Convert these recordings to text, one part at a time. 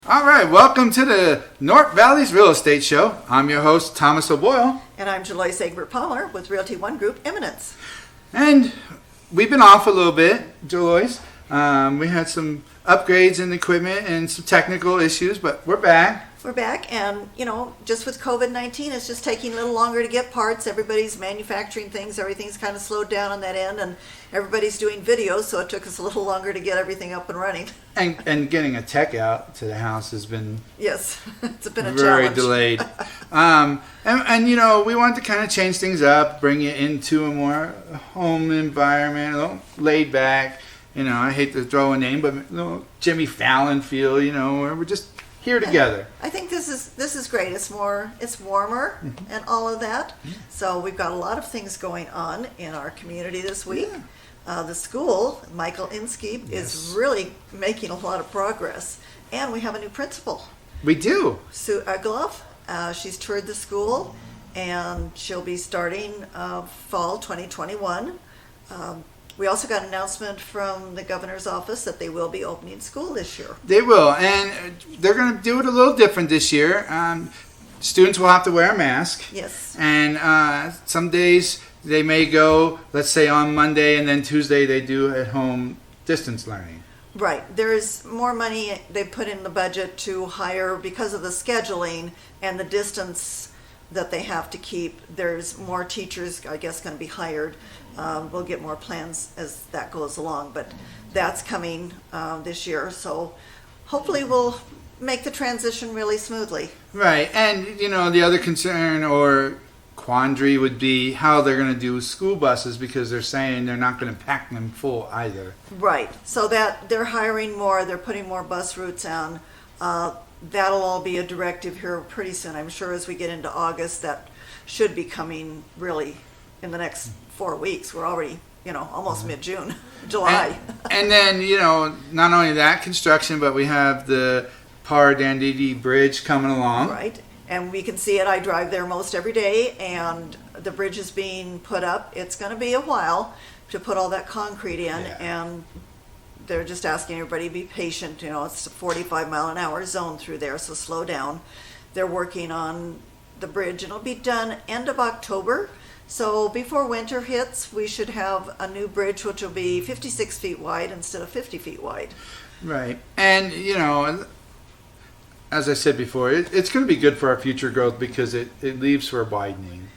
All right, welcome to the North Valleys Real Estate Show. I'm your host, Thomas O'Boyle. And I'm Joloyce Egbert-Palmer with Realty One Group Eminence. And we've been off a little bit, Joloyce. We had some upgrades in equipment and some technical issues, but we're back. We're back, and just with COVID-19, it's just taking a little longer to get parts. Everybody's manufacturing things, everything's kind of slowed down on that end, and everybody's doing videos, so it took us a little longer to get everything up and running. And getting a tech out to the house has been Yes, it's been a very challenge. delayed. And we wanted to kind of change things up, bring it into a more home environment, a little laid back. I hate to throw a name, but Jimmy Fallon feel, where we're just here together. I think this is great. It's warmer and all of that. So we've got a lot of things going on in our community this week. The school, Michael Inskeep, is really making a lot of progress, and we have a new principal. We do. Sue Egloff. She's toured the school, and she'll be starting fall 2021. We also got an announcement from the governor's office that they will be opening school this year. They will, and they're going to do it a little different this year. Students will have to wear a mask. Yes. And some days they may go, let's say on Monday, and then Tuesday they do at home distance learning. Right. There is more money they put in the budget to hire because of the scheduling and the distance that they have to keep. There's more teachers, I guess, going to be hired. We'll get more plans as that goes along, but that's coming this year. So hopefully we'll make the transition really smoothly. Right. And, the other concern or quandary would be how they're going to do school buses, because they're saying they're not going to pack them full either. Right. So that they're hiring more, they're putting more bus routes on. That'll all be a directive here pretty soon. I'm sure as we get into August, that should be coming really in the next 4 weeks. We're already, almost mid-June, July. And then, not only that construction, but we have the Par-Dandidi Bridge coming along. Right. And we can see it. I drive there most every day, and the bridge is being put up. It's going to be a while to put all that concrete in, and they're just asking everybody to be patient. It's a 45-mile-an-hour zone through there, so slow down. They're working on the bridge, and it'll be done end of October. So before winter hits, we should have a new bridge, which will be 56 feet wide instead of 50 feet wide. Right. And, as I said before, it's going to be good for our future growth because it leaves for widening,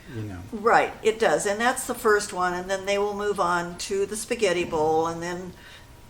Right, it does. And that's the first one. And then they will move on to the Spaghetti Bowl, and then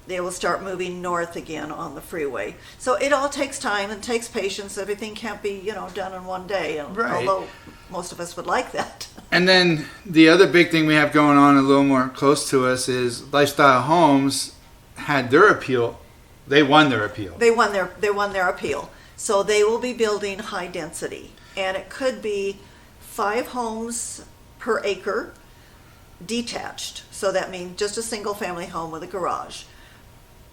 they will start moving north again on the freeway. So it all takes time and takes patience. Everything can't be, done in one day. Right. Although most of us would like that. And then the other big thing we have going on a little more close to us is Lifestyle Homes had their appeal. They won their appeal. They won their appeal. So they will be building high density. And it could be 5 homes per acre detached. So that means just a single family home with a garage.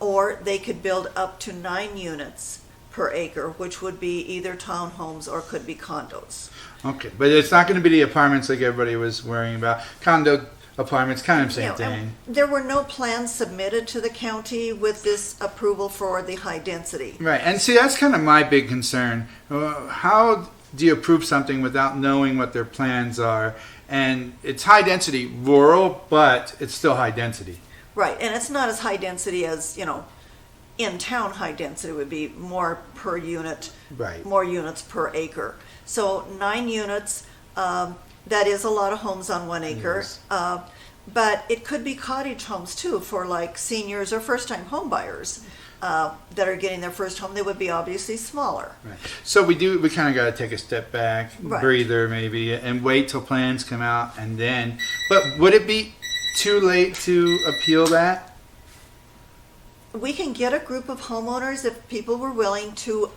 Or they could build up to 9 units per acre, which would be either townhomes or could be condos. Okay, but it's not going to be the apartments like everybody was worrying about. Condo apartments, kind of same thing. There were no plans submitted to the county with this approval for the high density. Right, and see, that's kind of my big concern. How do you approve something without knowing what their plans are? And it's high density, rural, but it's still high density. Right, and it's not as high density as, in-town high density would be more per unit, right. More units per acre. So 9 units, that is a lot of homes on 1 acre. Yes. But it could be cottage homes too for like seniors or first-time home buyers that are getting their first home. They would be obviously smaller. Right. So we kind of got to take a step back, right. Breather maybe, and wait till plans come out and then. But would it be too late to appeal that? We can get a group of homeowners if people were willing to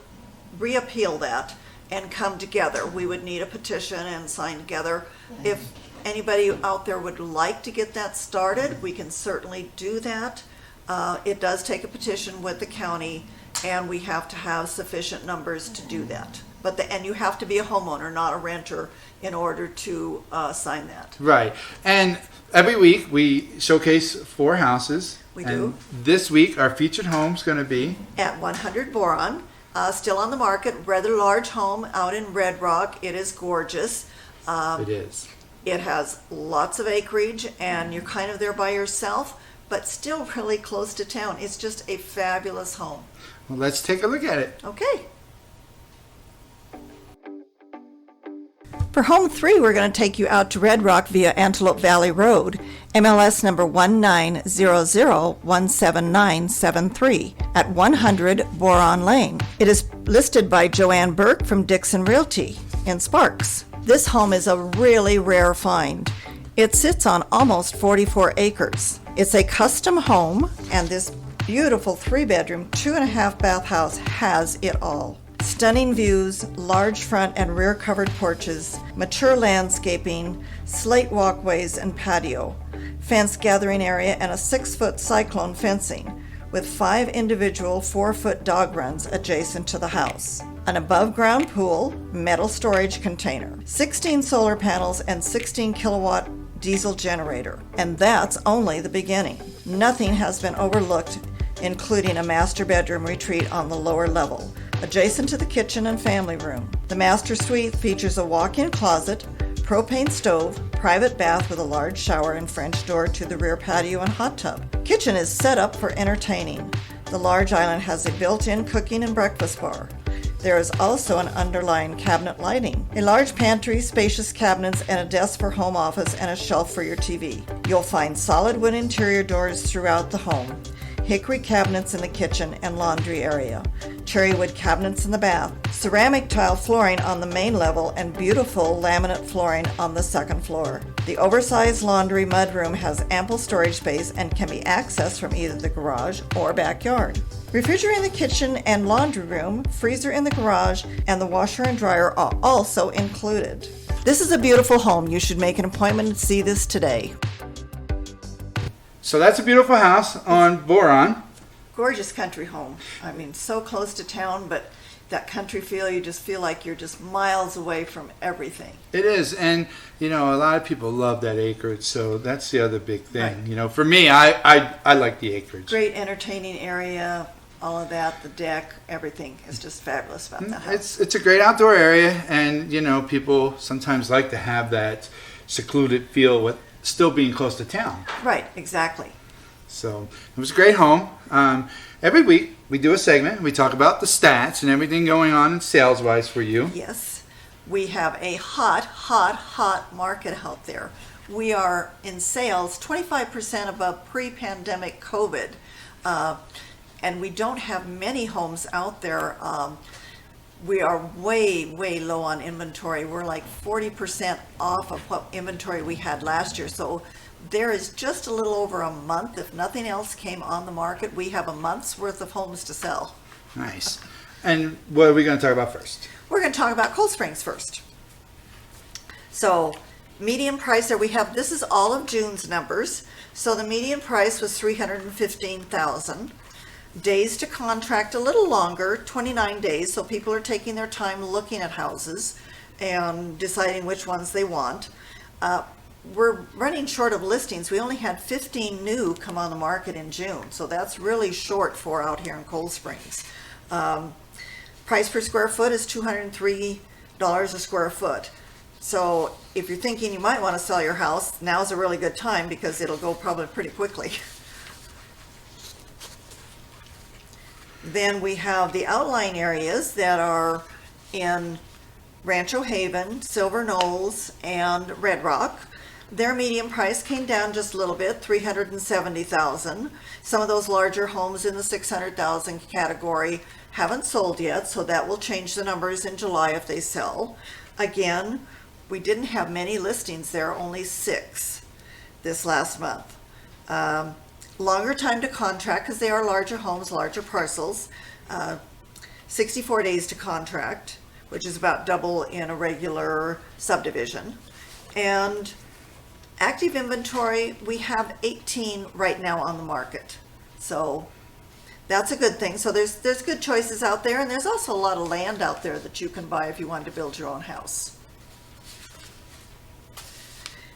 reappeal that and come together. We would need a petition and sign together. If anybody out there would like to get that started, we can certainly do that. It does take a petition with the county, and we have to have sufficient numbers to do that. And you have to be a homeowner, not a renter, in order to sign that. Right. And every week we showcase 4 houses. We and do. This week our featured home's going to be At 100 Boron. Still on the market, rather large home out in Red Rock. It is gorgeous. It is. It has lots of acreage, and you're kind of there by yourself, but still really close to town. It's just a fabulous home. Well, let's take a look at it. Okay. For home 3, we're going to take you out to Red Rock via Antelope Valley Road, MLS number 190017973 at 100 Boron Lane. It is listed by Joanne Burke from Dixon Realty in Sparks. This home is a really rare find. It sits on almost 44 acres. It's a custom home, and this beautiful 3-bedroom, 2.5-bath house has it all. Stunning views, large front and rear covered porches, mature landscaping, slate walkways and patio, fenced gathering area, and a 6-foot cyclone fencing with 5 individual 4-foot dog runs adjacent to the house. An above-ground pool, metal storage container, 16 solar panels, and 16 kilowatt diesel generator. And that's only the beginning. Nothing has been overlooked, including a master bedroom retreat on the lower level, adjacent to the kitchen and family room. The master suite features a walk-in closet, propane stove, private bath with a large shower and French door to the rear patio and hot tub. Kitchen is set up for entertaining. The large island has a built-in cooking and breakfast bar. There is also an underlying cabinet lighting, a large pantry, spacious cabinets, and a desk for home office and a shelf for your TV. You'll find solid wood interior doors throughout the home, hickory cabinets in the kitchen and laundry area, cherry wood cabinets in the bath, ceramic tile flooring on the main level, and beautiful laminate flooring on the second floor. The oversized laundry mudroom has ample storage space and can be accessed from either the garage or backyard. Refrigerator in the kitchen and laundry room, freezer in the garage, and the washer and dryer are also included. This is a beautiful home. You should make an appointment to see this today. So that's a beautiful house on Boron. Gorgeous country home. I mean, so close to town, but that country feel, you just feel like you're just miles away from everything. It is, and a lot of people love that acreage, so that's the other big thing. Right. For me, I like the acreage. Great entertaining area, all of that, the deck, everything is just fabulous about that house. It's a great outdoor area, and people sometimes like to have that secluded feel with still being close to town. Right, exactly. So it was a great home. Every week we do a segment. We talk about the stats and everything going on sales-wise for you. Yes, we have a hot market out there. We are in sales 25% above pre-pandemic COVID, and we don't have many homes out there. We are way low on inventory. We're like 40% off of what inventory we had last year. So there is just a little over a month. If nothing else came on the market, we have a month's worth of homes to sell. Nice. And what are we going to talk about first? We're going to talk about Cold Springs first. So median price there, this is all of June's numbers. So the median price was $315,000. Days to contract a little longer, 29 days, so people are taking their time looking at houses and deciding which ones they want. We're running short of listings. We only had 15 new come on the market in June, so that's really short for out here in Cold Springs. Price per square foot is $203 a square foot. So if you're thinking you might want to sell your house, now's a really good time because it'll go probably pretty quickly. Then we have the outlying areas that are in Rancho Haven, Silver Knolls, and Red Rock. Their median price came down just a little bit, $370,000. Some of those larger homes in the $600,000 category haven't sold yet, so that will change the numbers in July if they sell. Again, we didn't have many listings there, only 6 this last month. Longer time to contract because they are larger homes, larger parcels. 64 days to contract, which is about double in a regular subdivision. And active inventory, we have 18 right now on the market. So that's a good thing. So there's good choices out there, and there's also a lot of land out there that you can buy if you wanted to build your own house.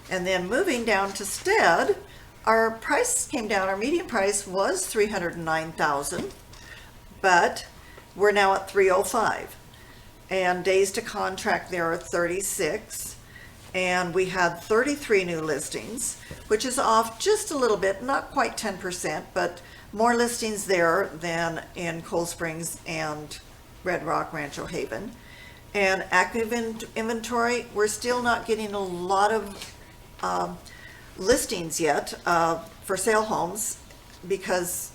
And then moving down to Stead, our price came down. Our median price was $309,000, but We're now at 305. And days to contract there are 36. And we had 33 new listings, which is off just a little bit, not quite 10%, but more listings there than in Cold Springs and Red Rock, Rancho Haven. And active inventory, we're still not getting a lot of listings yet for sale homes, because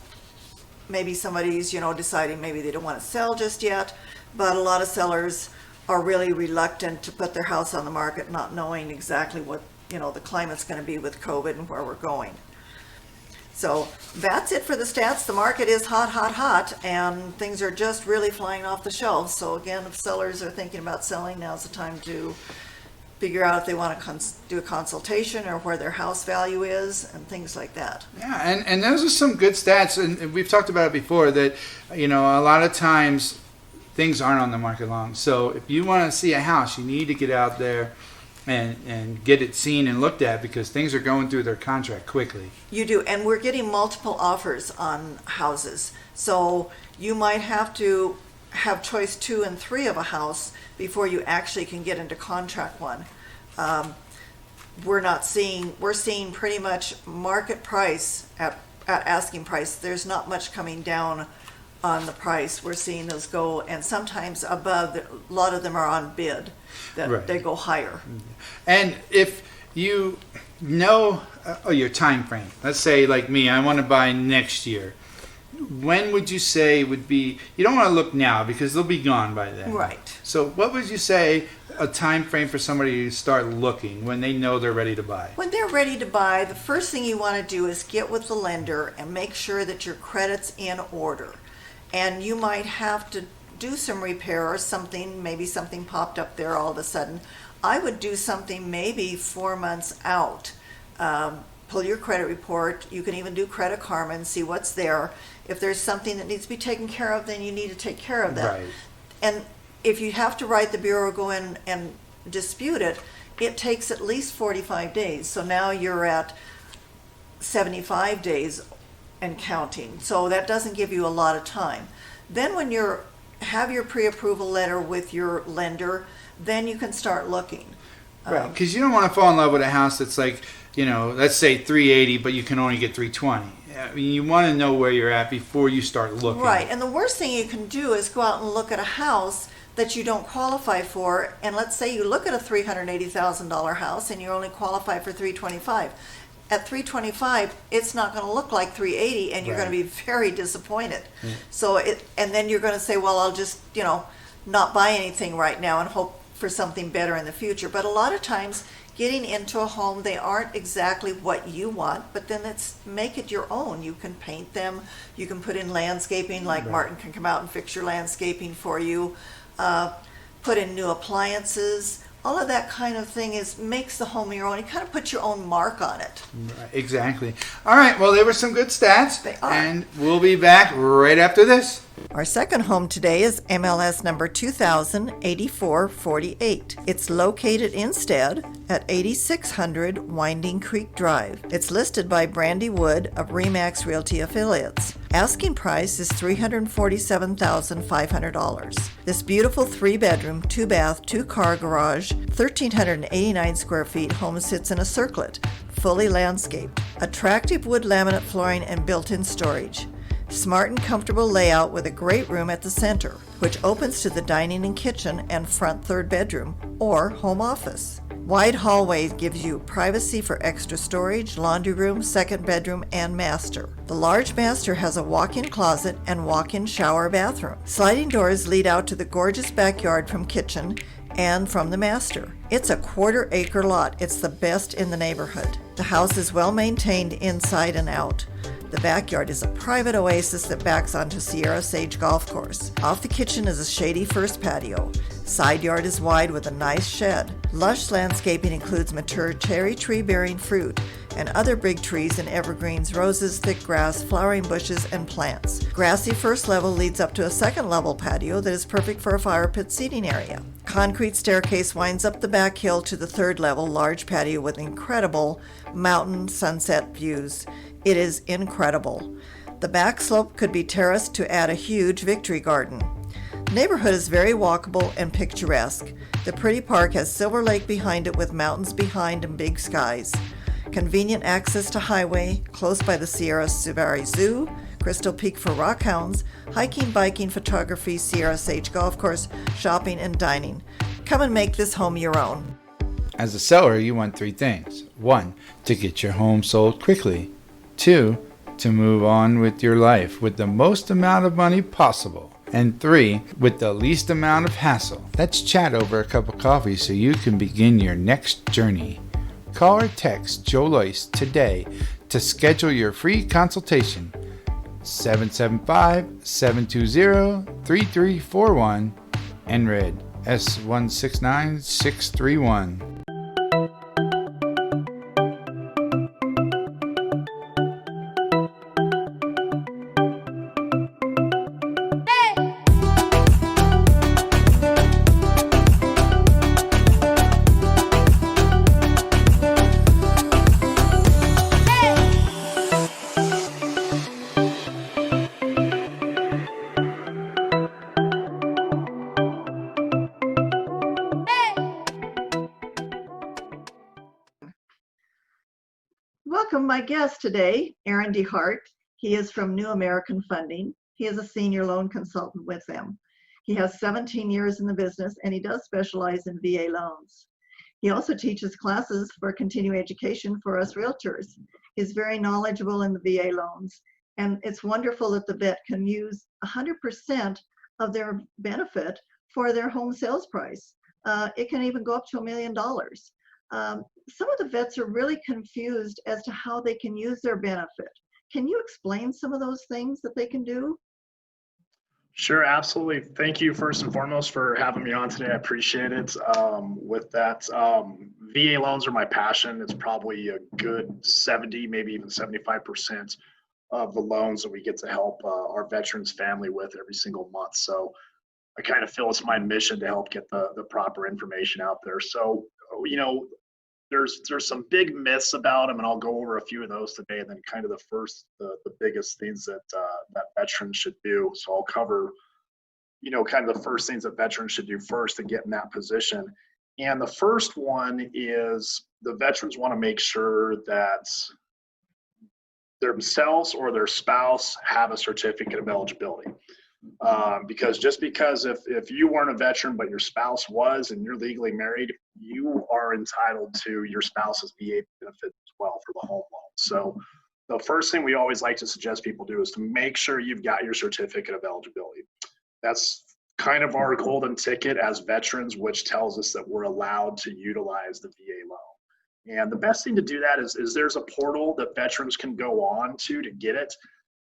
maybe somebody's, deciding maybe they don't want to sell just yet, but a lot of sellers are really reluctant to put their house on the market, not knowing exactly what, the climate's going to be with COVID and where we're going. So that's it for the stats. The market is hot, hot, hot, and things are just really flying off the shelves. So again, if sellers are thinking about selling, now's the time to figure out if they want to do a consultation or where their house value is and things like that. Yeah, and those are some good stats, and we've talked about it before, that, a lot of times things aren't on the market long. So if you want to see a house, you need to get out there and get it seen and looked at, because things are going through their contract quickly. You do, and we're getting multiple offers on houses. So you might have to have choice 2 and 3 of a house before you actually can get into contract one. We're seeing pretty much market price at asking price. There's not much coming down on the price. We're seeing those go, and sometimes above. A lot of them are on bid, that Right. They go higher. And if you know your time frame, let's say like me, I want to buy next year. When would you say would be, you don't want to look now because they'll be gone by then. Right. So what would you say a time frame for somebody to start looking when they know they're ready to buy? When they're ready to buy, the first thing you want to do is get with the lender and make sure that your credit's in order. And you might have to do some repair or something, maybe something popped up there all of a sudden. I would do something maybe 4 months out. Pull your credit report. You can even do Credit Karma and see what's there. If there's something that needs to be taken care of, then you need to take care of that. Right. And if you have to write the bureau, go in and dispute it, it takes at least 45 days. So now you're at 75 days and counting. So that doesn't give you a lot of time. Then when you have your pre-approval letter with your lender, then you can start looking. Right, because you don't want to fall in love with a house that's like, let's say 380, but you can only get 320. I mean, you want to know where you're at before you start looking. Right, and the worst thing you can do is go out and look at a house that you don't qualify for, and let's say you look at a $380,000 house and you only qualify for $325. At $325, it's not going to look like $380, and you're Right. going to be very disappointed. So and then you're going to say, well, I'll just not buy anything right now and hope for something better in the future. But a lot of times, getting into a home, they aren't exactly what you want, but then make it your own. You can paint them, you can put in landscaping, like Right. Martin can come out and fix your landscaping for you, put in new appliances. All of that kind of thing makes the home your own. You kind of put your own mark on it. Right, exactly. All right, well, there were some good stats. They are. And we'll be back right after this. Our second home today is MLS number 208448. It's located instead at 8600 Winding Creek Drive. It's listed by Brandy Wood of Remax Realty Affiliates. Asking price is $347,500. This beautiful 3-bedroom, 2-bath, 2-car garage, 1,389 square feet home sits in a circlet, fully landscaped. Attractive wood laminate flooring and built-in storage. Smart and comfortable layout with a great room at the center, which opens to the dining and kitchen and front 3rd bedroom or home office. Wide hallway gives you privacy for extra storage, laundry room, 2nd bedroom, and master. The large master has a walk-in closet and walk-in shower bathroom. Sliding doors lead out to the gorgeous backyard from kitchen and from the master. It's a 1/4 acre lot. It's the best in the neighborhood. The house is well maintained inside and out. The backyard is a private oasis that backs onto Sierra Sage Golf Course. Off the kitchen is a shady first patio. Side yard is wide with a nice shed. Lush landscaping includes mature cherry tree bearing fruit and other big trees and evergreens, roses, thick grass, flowering bushes, and plants. Grassy first level leads up to a 2nd level patio that is perfect for a fire pit seating area. Concrete staircase winds up the back hill to the 3rd level large patio with incredible mountain sunset views. It is incredible. The back slope could be terraced to add a huge victory garden. The neighborhood is very walkable and picturesque. The pretty park has Silver Lake behind it with mountains behind and big skies. Convenient access to highway, close by the Sierra Safari Zoo, Crystal Peak for rockhounds, hiking, biking, photography, Sierra Sage Golf Course, shopping, and dining. Come and make this home your own. As a seller, you want three things. 1, to get your home sold quickly. 2, to move on with your life with the most amount of money possible. And 3, with the least amount of hassle. Let's chat over a cup of coffee so you can begin your next journey. Call or text Joloyce today to schedule your free consultation. 775-720-3341 and red S169631. Welcome my guest today, Aaron DeHart. He is from New American Funding. He is a senior loan consultant with them. He has 17 years in the business and he does specialize in VA loans. He also teaches classes for continuing education for us realtors. He's very knowledgeable in the VA loans, and it's wonderful that the vet can use 100% of their benefit for their home sales price. It can even go up to $1 million. Some of the vets are really confused as to how they can use their benefit. Can you explain some of those things that they can do? Sure, absolutely. Thank you first and foremost for having me on today. I appreciate it. With that, VA loans are my passion. It's probably a good 70, maybe even 75% of the loans that we get to help our veterans family with every single month. So I kind of feel it's my mission to help get the proper information out there. So, there's some big myths about them, and I'll go over a few of those today. And then kind of the biggest things that veterans should do. So I'll cover, kind of the first things that veterans should do first to get in that position. And the first one is the veterans want to make sure that themselves or their spouse have a certificate of eligibility. Because just because if you weren't a veteran but your spouse was and you're legally married, you are entitled to your spouse's VA benefit as well for the home loan. So the first thing we always like to suggest people do is to make sure you've got your certificate of eligibility. That's kind of our golden ticket as veterans, which tells us that we're allowed to utilize the VA loan. And the best thing to do that is there's a portal that veterans can go on to get it.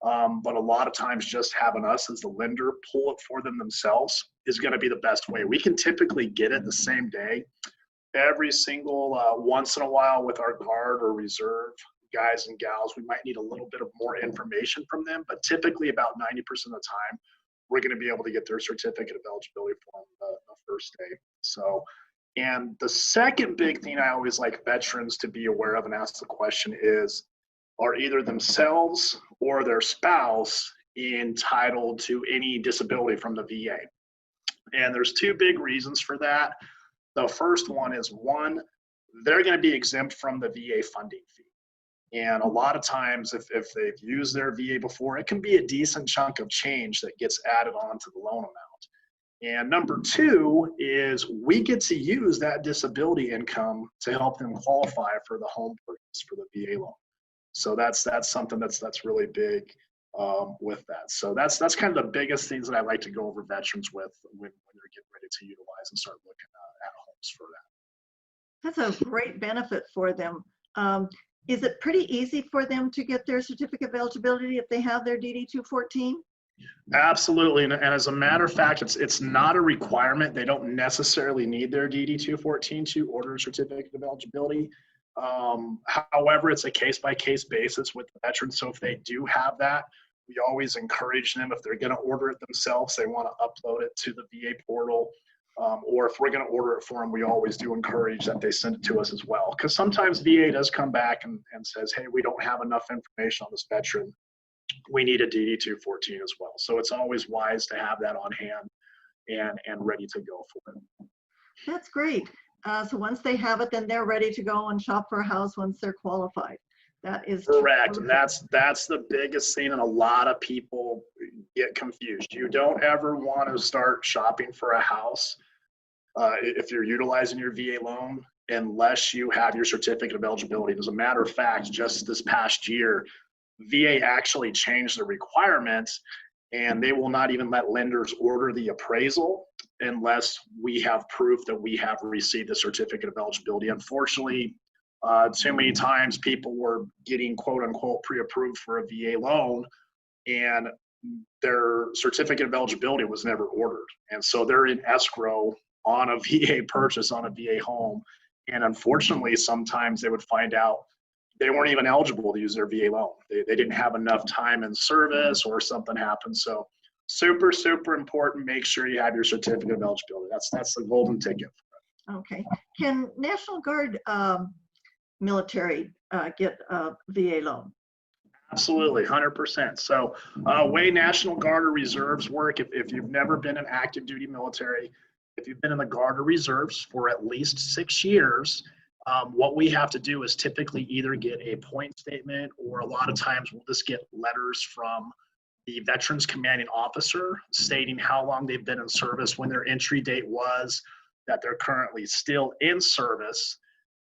But a lot of times just having us as the lender pull it for them themselves is going to be the best way. We can typically get it the same day. Every single once in a while with our guard or reserve guys and gals, we might need a little bit of more information from them, but typically about 90% of the time, we're going to be able to get their certificate of eligibility for them the first day. So, and the second big thing I always like veterans to be aware of and ask the question is, are either themselves or their spouse entitled to any disability from the VA? And there's two big reasons for that. The first one is they're going to be exempt from the VA funding fee. And a lot of times if they've used their VA before, it can be a decent chunk of change that gets added on to the loan amount. And number two is we get to use that disability income to help them qualify for the home purchase for the VA loan. So that's something that's really big with that. So that's kind of the biggest things that I like to go over veterans with when they're getting ready to utilize and start looking at homes for that. That's a great benefit for them. Is it pretty easy for them to get their certificate of eligibility if they have their DD 214? Absolutely, and as a matter of fact, it's not a requirement. They don't necessarily need their DD 214 to order a certificate of eligibility. However, it's a case-by-case basis with the veterans. So if they do have that, we always encourage them, if they're going to order it themselves, they want to upload it to the VA portal. Or if we're going to order it for them, we always do encourage that they send it to us as well. Because sometimes VA does come back and says, hey, we don't have enough information on this veteran. We need a DD 214 as well. So it's always wise to have that on hand and ready to go for it. That's great. So once they have it, then they're ready to go and shop for a house once they're qualified. That is Correct. And terrific. that's the biggest thing, and a lot of people get confused. You don't ever want to start shopping for a house if you're utilizing your VA loan unless you have your certificate of eligibility. As a matter of fact, just this past year, VA actually changed the requirements, and they will not even let lenders order the appraisal unless we have proof that we have received the certificate of eligibility. Unfortunately, too many times people were getting quote unquote pre-approved for a VA loan and their certificate of eligibility was never ordered. And so they're in escrow on a VA purchase, on a VA home. And unfortunately, sometimes they would find out they weren't even eligible to use their VA loan. They didn't have enough time in service or something happened. So super, super important. Make sure you have your certificate of eligibility. That's the golden ticket. Okay. Can National Guard military get a VA loan? Absolutely, 100%. So way National Guard or Reserves work, if you've never been in active duty military, if you've been in the Guard or Reserves for at least 6 years, what we have to do is typically either get a point statement, or a lot of times we'll just get letters from the Veterans Commanding Officer stating how long they've been in service, when their entry date was, that they're currently still in service,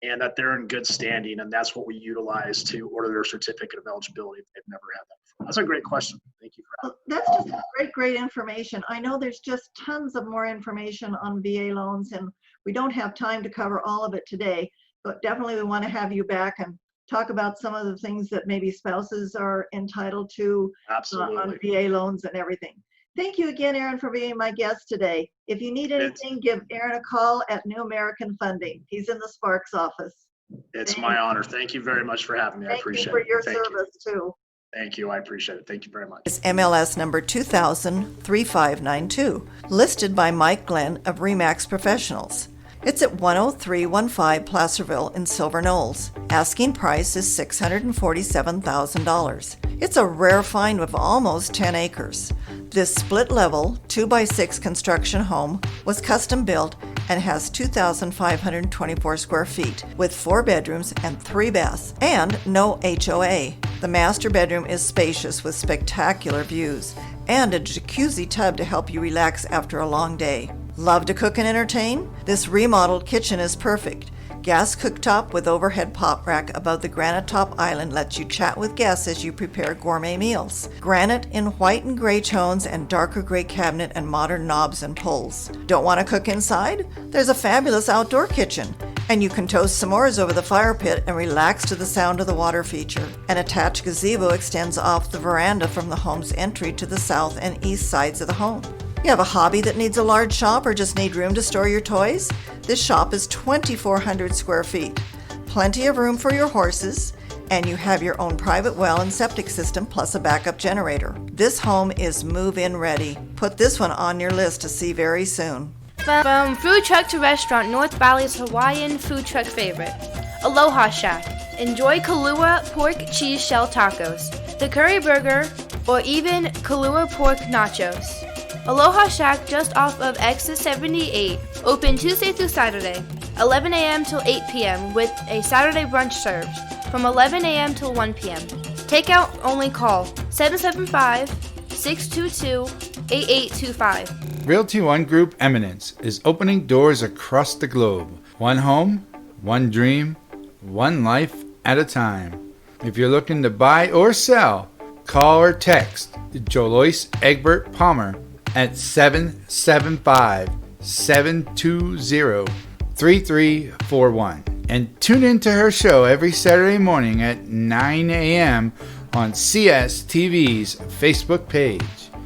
and that they're in good standing. And that's what we utilize to order their certificate of eligibility if they've never had that before. That's a great question. Thank you for That's just great information. I know there's just tons of more information on VA loans, and we don't have time to cover all of it today, but definitely we want to have you back and talk about some of the things that maybe spouses are entitled to on VA loans and everything. Thank you again, Aaron, for being my guest today. If you need anything, give Aaron a call at New American Funding. He's in the Sparks office. It's my honor. Thank you very much for having me. I appreciate it. Thank you for your service too. Thank you. I appreciate it. Thank you very much. It's MLS number 2000-3592, listed by Mike Glenn of Remax Professionals. It's at 10315 Placerville in Silver Knolls. Asking price is $647,000. It's a rare find with almost 10 acres. This split-level 2x6 construction home was custom built and has 2,524 square feet with 4 bedrooms and 3 baths and no HOA. The master bedroom is spacious with spectacular views and a jacuzzi tub to help you relax after a long day. Love to cook and entertain? This remodeled kitchen is perfect. Gas cooktop with overhead pop rack above the granite top island lets you chat with guests as you prepare gourmet meals. Granite in white and gray tones and darker gray cabinet and modern knobs and pulls. Don't want to cook inside? There's a fabulous outdoor kitchen. And you can toast s'mores over the fire pit and relax to the sound of the water feature. An attached gazebo extends off the veranda from the home's entry to the south and east sides of the home. You have a hobby that needs a large shop or just need room to store your toys? This shop is 2,400 square feet. Plenty of room for your horses, and you have your own private well and septic system plus a backup generator. This home is move-in ready. Put this one on your list to see very soon. From food truck to restaurant, North Valleys Hawaiian food truck favorite. Aloha Shack. Enjoy Kahlua pork cheese shell tacos, the curry burger, or even Kahlua pork nachos. Aloha Shack just off of exit 78, open Tuesday through Saturday, 11 a.m. till 8 p.m. with a Saturday brunch served from 11 a.m. till 1 p.m. Takeout only, call 775-622-8825. Realty One Group Eminence is opening doors across the globe. One home, one dream, one life at a time. If you're looking to buy or sell, call or text Joloyce Egbert-Palmer at 775-720-3341. And tune into her show every Saturday morning at 9 a.m. on CSTV's Facebook page.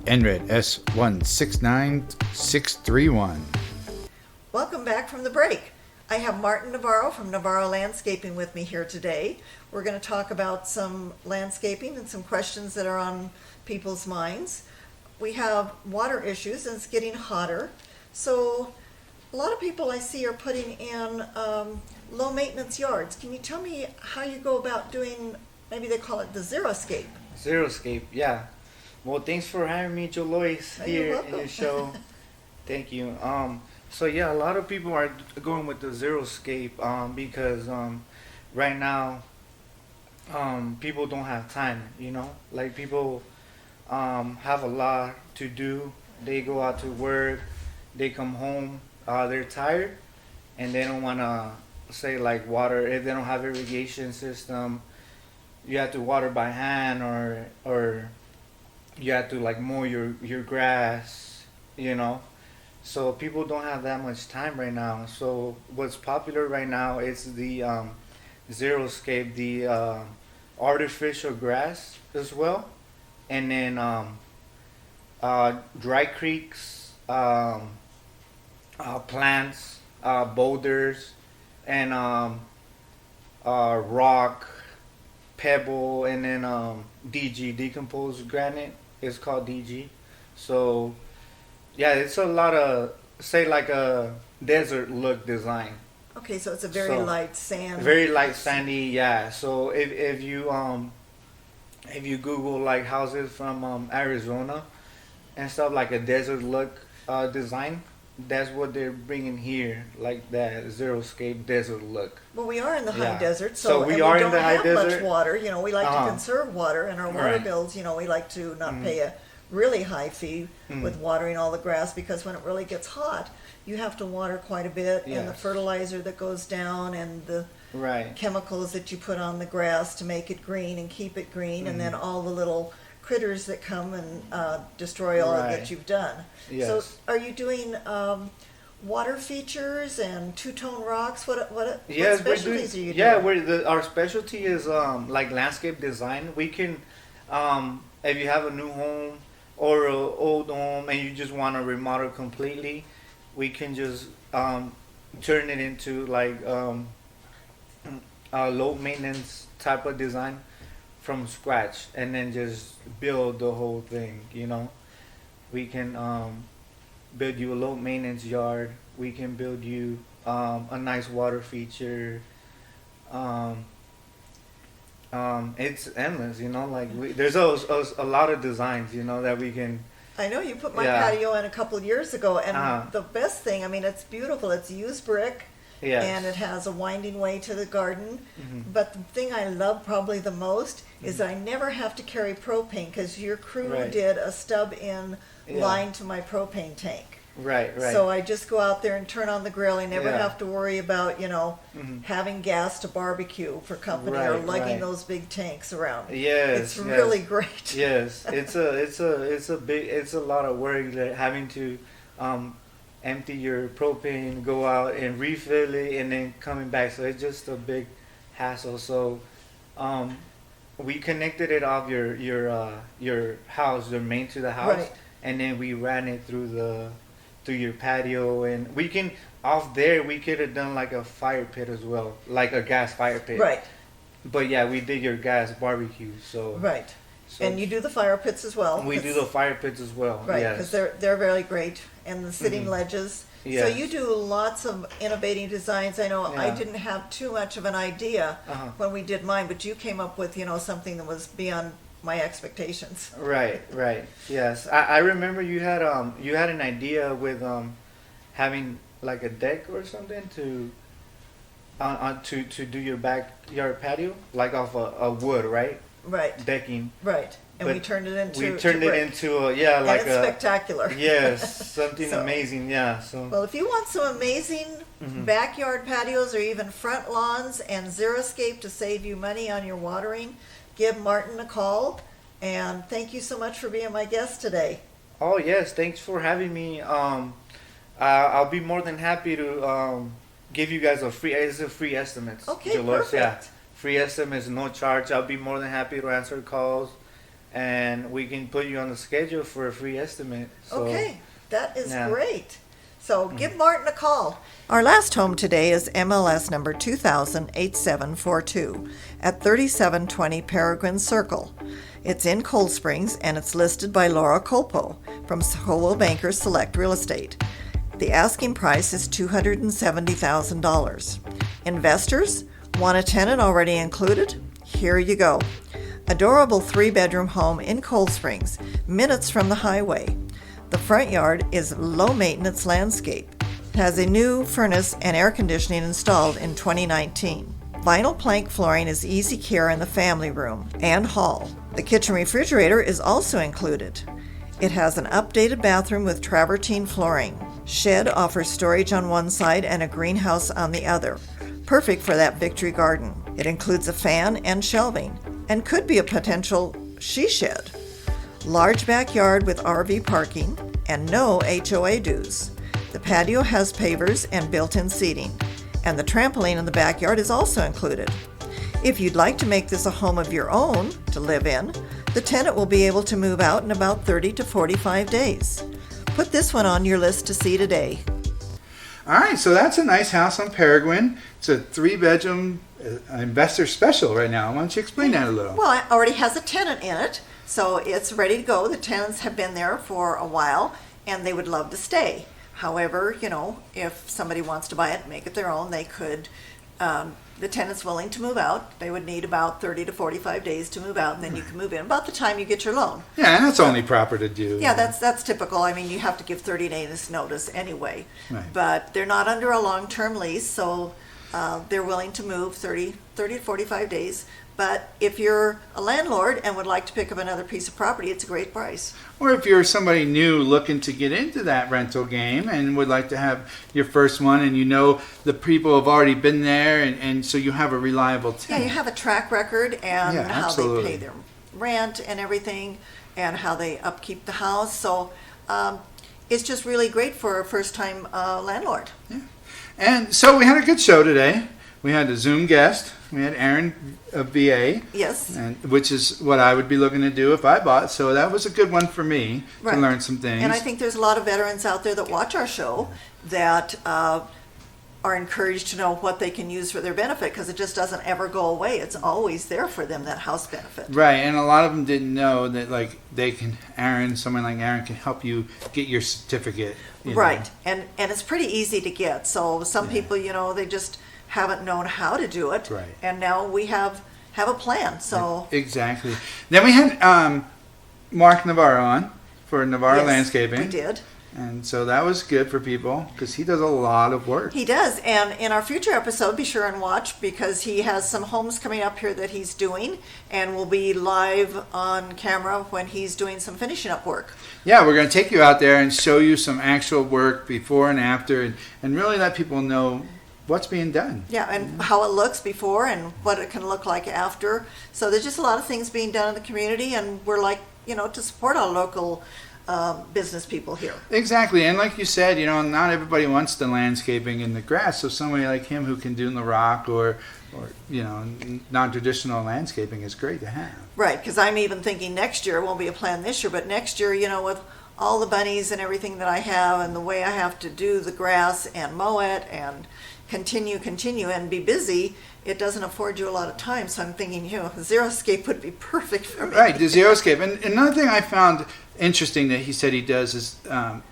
NRED S169631. Welcome back from the break. I have Martin Navarro from Navarro Landscaping with me here today. We're going to talk about some landscaping and some questions that are on people's minds. We have water issues and it's getting hotter. So a lot of people I see are putting in low maintenance yards. Can you tell me how you go about doing, maybe they call it the xeriscape? Xeriscape, yeah. Well, thanks for having me, Joloyce, here in your show. Thank you. So yeah, a lot of people are going with the Zeroscape because right now people don't have time. Like people have a lot to do. They go out to work, they come home, they're tired, and they don't want to say like water if they don't have irrigation system. You have to water by hand or you have to like mow your grass. So people don't have that much time right now. So what's popular right now is the Zeroscape, the artificial grass as well, and then dry creeks, plants, boulders, and rock, pebble, and then DG, decomposed granite. It's called DG. So yeah, it's a lot of say like a desert look design. Okay, so it's a very So, light sand. Very light sandy, yeah. So if you Google like houses from Arizona and stuff like a desert look design, that's what they're bringing here, like that Zeroscape desert look. Well, we are in the high Yeah. desert, So we and are we in don't the high have desert. much water. We like to Uh-huh. conserve water, and our water Right. bills, we like to not pay a really high fee with watering all the grass, because when it really gets hot, you have to water quite a bit, and the Yes. fertilizer that goes down, and the Right. chemicals that you put on the grass to make it green and keep it green, and then all the little critters that come and destroy all Right. that you've done. Yes. So, are you doing water features and two-tone rocks? What Yes, we're doing. specialties are you Yeah, doing? our specialty is like landscape design. We can, if you have a new home or an old home and you just want to remodel completely, we can just turn it into like a low maintenance type of design from scratch, and then just build the whole thing. We can build you a low maintenance yard. We can build you a nice water feature. It's endless, like there's a lot of designs, that we can. I know you put my Yeah. patio in a couple of years ago, and Uh-huh. the best thing, it's beautiful. It's used brick, Yes. and it has a winding way to the garden. Mhm. But the thing I love probably the most is I never have to carry propane, because your crew Right. did a stub-in Yeah. line to my propane tank. Right. So I just go out there and turn on the grill. I never Yeah. have to worry about, Mhm. having gas to barbecue for company or Right, lugging right. those big tanks around. Yes. It's yes. really great. Yes, it's a lot of work, like having to empty your propane, go out and refill it, and then coming back. So it's just a big hassle. So we connected it off your house, your main to the house, Right. and then we ran it through your patio, and we can off there we could have done like a fire pit as well, like a gas fire pit. Right, But yeah, we did your gas barbecue. So right. so And you do the fire pits as well. we do the fire pits as well. Right, Yes. because they're very great, and the sitting ledges. So Yes. you do lots of innovating designs. I know I Yeah. didn't have too much of an idea Uh-huh. when we did mine, but you came up with something that was beyond my expectations. Right. Yes. I remember you had an idea with having like a deck or something to do your backyard patio, like off a wood, right? Right, Decking. right. And we But turned it into We turned to it brick. into like and it's a spectacular. yes, something So- amazing. Yeah. So Well, if you want some amazing backyard patios or even front lawns and Zeroscape to save you money on your watering, give Martin a call. And thank you so much for being my guest today. oh yes, thanks for having me. I'll be more than happy to give you guys a free estimate. Okay, Joloyce. Yeah, perfect. free estimates, no charge. I'll be more than happy to answer calls, and we can put you on the schedule for a free estimate. So, Okay, that is yeah. great. So give Martin a call. Our last home today is MLS number 2000-8742 at 3720 Peregrine Circle. It's in Cold Springs, and it's listed by Laura Colpo from Coldwell Banker Select Real Estate. The asking price is $270,000. Investors want a tenant already included? Here you go. Adorable 3-bedroom home in Cold Springs, minutes from the highway. The front yard is low-maintenance landscape. It has a new furnace and air conditioning installed in 2019. Vinyl plank flooring is easy care in the family room and hall. The kitchen refrigerator is also included. It has an updated bathroom with travertine flooring. Shed offers storage on one side and a greenhouse on the other. Perfect for that victory garden. It includes a fan and shelving and could be a potential she shed. Large backyard with RV parking and no HOA dues. The patio has pavers and built-in seating, and the trampoline in the backyard is also included. If you'd like to make this a home of your own to live in, the tenant will be able to move out in about 30 to 45 days. Put this one on your list to see today. All right, so that's a nice house on Peregrine. It's a 3-bedroom investor special right now. Why don't you explain that a little? Well, it already has a tenant in it, so it's ready to go. The tenants have been there for a while, and they would love to stay. However, if somebody wants to buy it and make it their own, they could. The tenant's willing to move out. They would need about 30 to 45 days to move out, and then you can move in about the time you get your loan. Yeah, and that's only proper to do. Yeah, that's typical. I mean, you have to give 30 days notice anyway. Right. But they're not under a long-term lease, so they're willing to move 30 to 45 days. But if you're a landlord and would like to pick up another piece of property, it's a great price. Or if you're somebody new looking to get into that rental game and would like to have your first one, and the people have already been there, and so you have a reliable Yeah, tenant. you have a track record and Yeah, how absolutely. they pay their rent and everything, and how they upkeep the house. So it's just really great for a first-time landlord. And so we had a good show today. We had a Zoom guest. We had Aaron of VA. Yes. And which is what I would be looking to do if I bought. So that was a good one for me to Right. learn some things. And I think there's a lot of veterans out there that watch our show that are encouraged to know what they can use for their benefit, because it just doesn't ever go away. It's always there for them, that house benefit. Right, and a lot of them didn't know that someone like Aaron can help you get your certificate. Right. And it's pretty easy to get. So some people, they just haven't known how to do it. Right. And now we have a plan. So Exactly. Then we had Mark Navarro on for Navarro yes, Landscaping. we did. And so that was good for people because he does a lot of work. He does. And in our future episode, be sure and watch, because he has some homes coming up here that he's doing, and will be live on camera when he's doing some finishing up work. Yeah, we're going to take you out there and show you some actual work before and after, and really let people know what's being done. Yeah, and how it looks before and what it can look like after. So there's just a lot of things being done in the community, and we're to support our local business people here. Exactly, and like you said, not everybody wants the landscaping and the grass, so somebody like him who can do the rock or non-traditional landscaping is great to have. Right, because I'm even thinking next year, it won't be a plan this year, but next year, with all the bunnies and everything that I have, and the way I have to do the grass and mow it and continue and be busy, it doesn't afford you a lot of time. So I'm thinking, Xeriscape would be perfect for me. Right, the Xeriscape. And another thing I found interesting that he said he does is,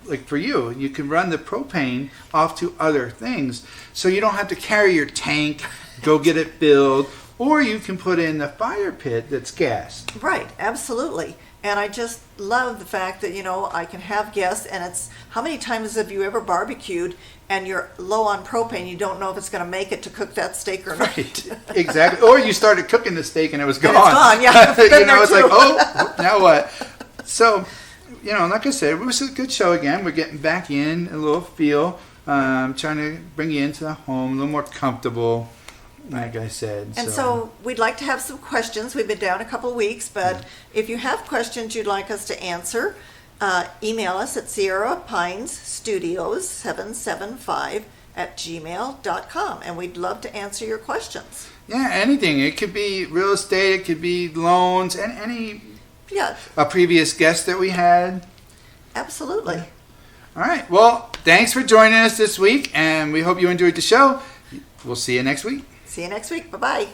like for you can run the propane off to other things. So you don't have to carry your tank, go get it filled, or you can put in the fire pit that's gassed. Right, absolutely. And I just love the fact that, I can have guests, and it's, how many times have you ever barbecued and you're low on propane, you don't know if it's going to make it to cook that steak or not? Right, exactly. Or you started cooking the steak and it was gone. And it's gone, yeah. Been there it's too. like, oh, now what? So, like I said, it was a good show again. We're getting back in a little feel, trying to bring you into the home, a little more comfortable, like I said. And so we'd like to have some questions. We've been down a couple of weeks, but if you have questions you'd like us to answer, email us at sierrapinestudios775@gmail.com, and we'd love to answer your questions. Yeah, anything. It could be real estate, it could be loans, and any Yeah, a previous guest that we had. absolutely. All right. Well, thanks for joining us this week, and we hope you enjoyed the show. We'll see you next week. See you next week. Bye-bye.